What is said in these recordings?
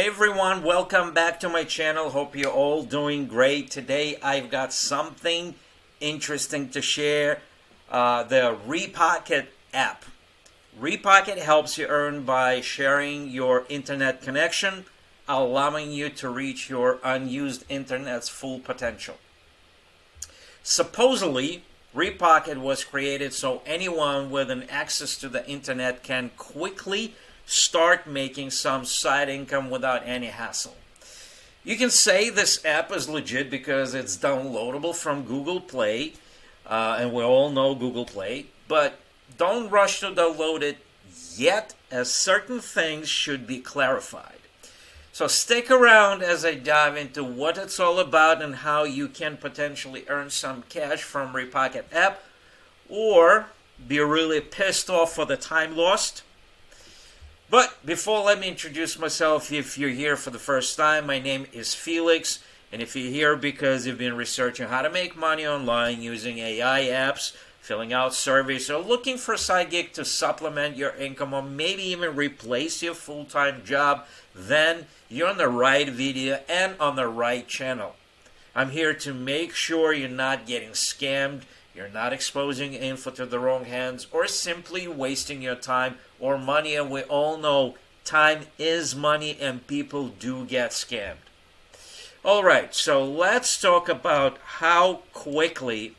everyone, welcome back to my channel. Hope you're all doing great. Today I've got something interesting to share. The Repocket app. Repocket helps you earn by sharing your internet connection, allowing you to reach your unused internet's full potential. Supposedly, Repocket was created so anyone with an access to the internet can quickly start making some side income without any hassle. You can say this app is legit because it's downloadable from Google Play, and we all know Google Play, but don't rush to download it yet, as certain things should be clarified. So stick around as I dive into what it's all about and how you can potentially earn some cash from Repocket app, or be really pissed off for the time lost. But before, let me introduce myself. If you're here for the first time, my name is Felix, and if you're here because you've been researching how to make money online using AI apps, filling out surveys, or looking for a side gig to supplement your income or maybe even replace your full-time job, then you're on the right video and on the right channel. I'm here to make sure you're not getting scammed, you're not exposing info to the wrong hands, or simply wasting your time or money. And we all know time is money and people do get scammed. Alright, so let's talk about how quickly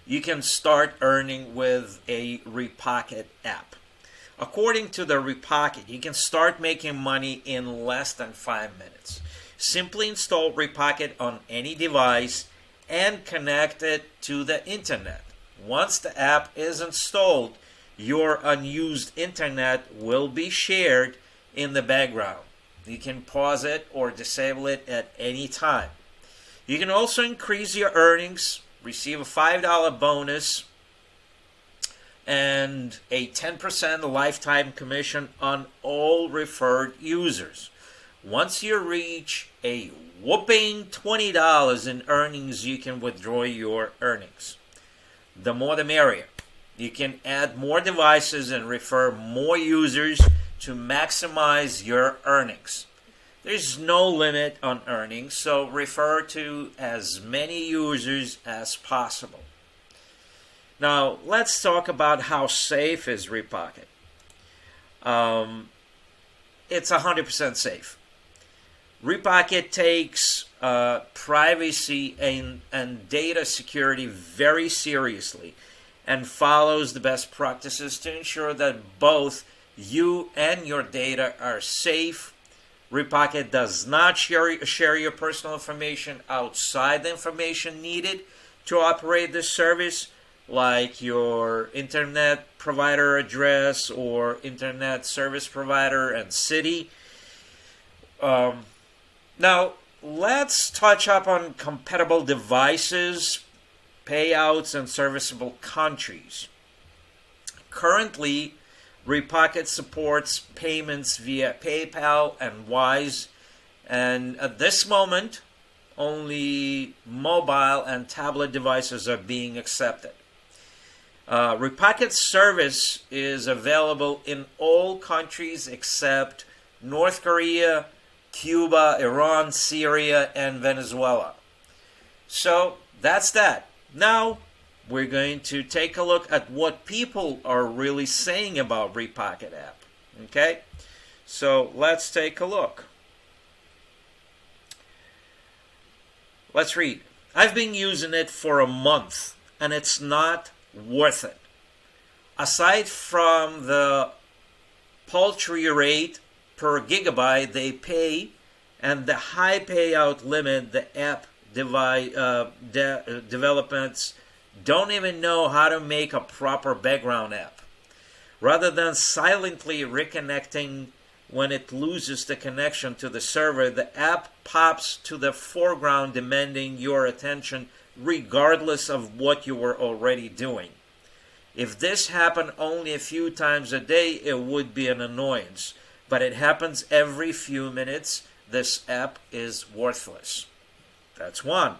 you can start earning with a Repocket app. According to the Repocket, you can start making money in less than 5 minutes. Simply install Repocket on any device and connect it to the internet. Once the app is installed, your unused internet will be shared in the background. You can pause it or disable it at any time. You can also increase your earnings, receive a $5 bonus, and a 10% lifetime commission on all referred users. Once you reach a whopping $20 in earnings, you can withdraw your earnings. The more the merrier. You can add more devices and refer more users to maximize your earnings. There's no limit on earnings, so refer to as many users as possible. Now, let's talk about how safe is Repocket. It's 100% safe. Repocket takes privacy and data security very seriously and follows the best practices to ensure that both you and your data are safe. Repocket does not share your personal information outside the information needed to operate this service, like your internet provider address or internet service provider and city. Now, let's touch up on compatible devices, payouts, and serviceable countries. Currently, Repocket supports payments via PayPal and Wise, and at this moment, only mobile and tablet devices are being accepted. Repocket service is available in all countries except North Korea, Cuba, Iran, Syria, and Venezuela. So that's that. Now we're going to take a look at what people are really saying about Repocket app. Okay? So let's take a look. Let's read. I've been using it for a month and it's not worth it. Aside from the paltry rate per gigabyte they pay and the high payout limit, the app developments don't even know how to make a proper background app. Rather than silently reconnecting when it loses the connection to the server, the app pops to the foreground demanding your attention regardless of what you were already doing. If this happened only a few times a day, it would be an annoyance. But it happens every few minutes. This app is worthless. That's one.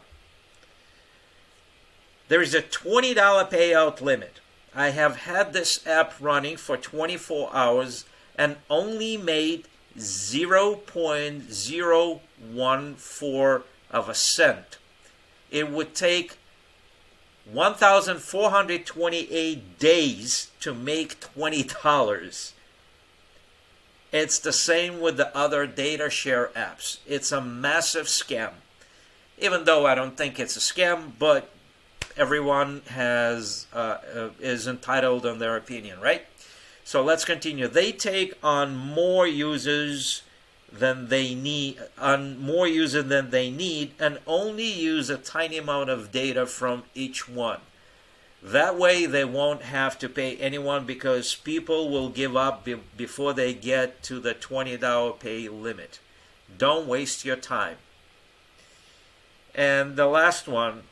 There is a $20 payout limit. I have had this app running for 24 hours and only made 0.014 of a cent. It would take 1,428 days to make $20. It's the same with the other data share apps. It's a massive scam. Even though I don't think it's a scam, but everyone is entitled on their opinion, right? So let's continue. They take on more users than they need, and only use a tiny amount of data from each one. That way they won't have to pay anyone because people will give up before they get to the $20 pay limit. Don't waste your time. And the last one,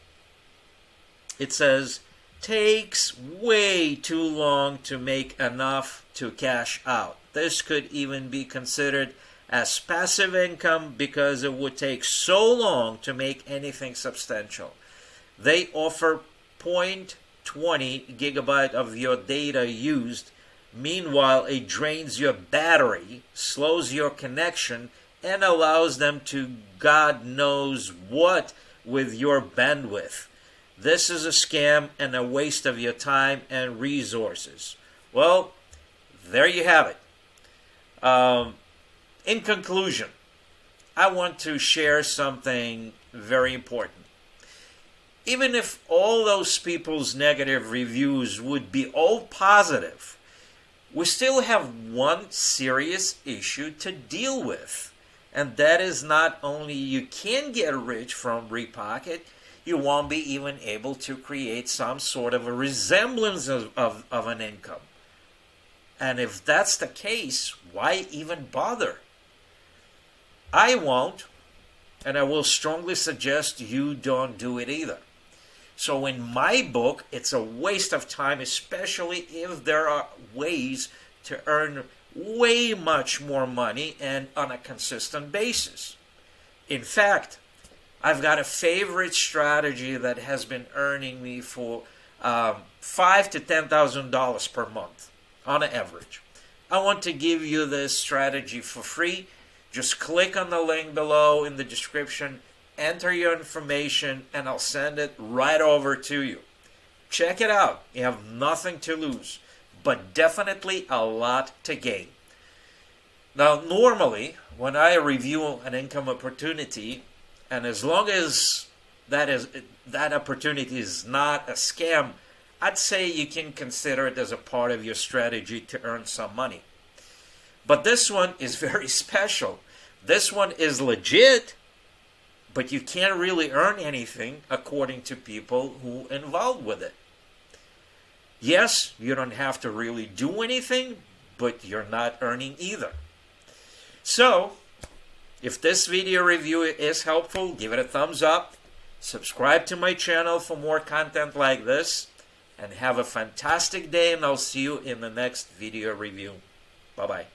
it says, takes way too long to make enough to cash out. This could even be considered as passive income because it would take so long to make anything substantial. They offer 0.20 gigabyte of your data used. Meanwhile, it drains your battery, slows your connection, and allows them to God knows what with your bandwidth. This is a scam and a waste of your time and resources. Well, there you have it. In conclusion, I want to share something very important. Even if all those people's negative reviews would be all positive, we still have one serious issue to deal with. And that is not only you can get rich from Repocket, you won't be even able to create some sort of a resemblance of an income. And if that's the case, why even bother? I won't, and I will strongly suggest you don't do it either. So in my book, it's a waste of time, especially if there are ways to earn way much more money and on a consistent basis. In fact, I've got a favorite strategy that has been earning me for $5,000 to $10,000 per month on average. I want to give you this strategy for free. Just click on the link below in the description, enter your information, and I'll send it right over to you. Check it out. You have nothing to lose, but definitely a lot to gain. Now, normally, when I review an income opportunity, and as long as that opportunity is not a scam, I'd say you can consider it as a part of your strategy to earn some money. But this one is very special. This one is legit, but you can't really earn anything according to people who are involved with it. Yes, you don't have to really do anything, but you're not earning either. So, if this video review is helpful, give it a thumbs up, subscribe to my channel for more content like this, and have a fantastic day, and I'll see you in the next video review. Bye-bye.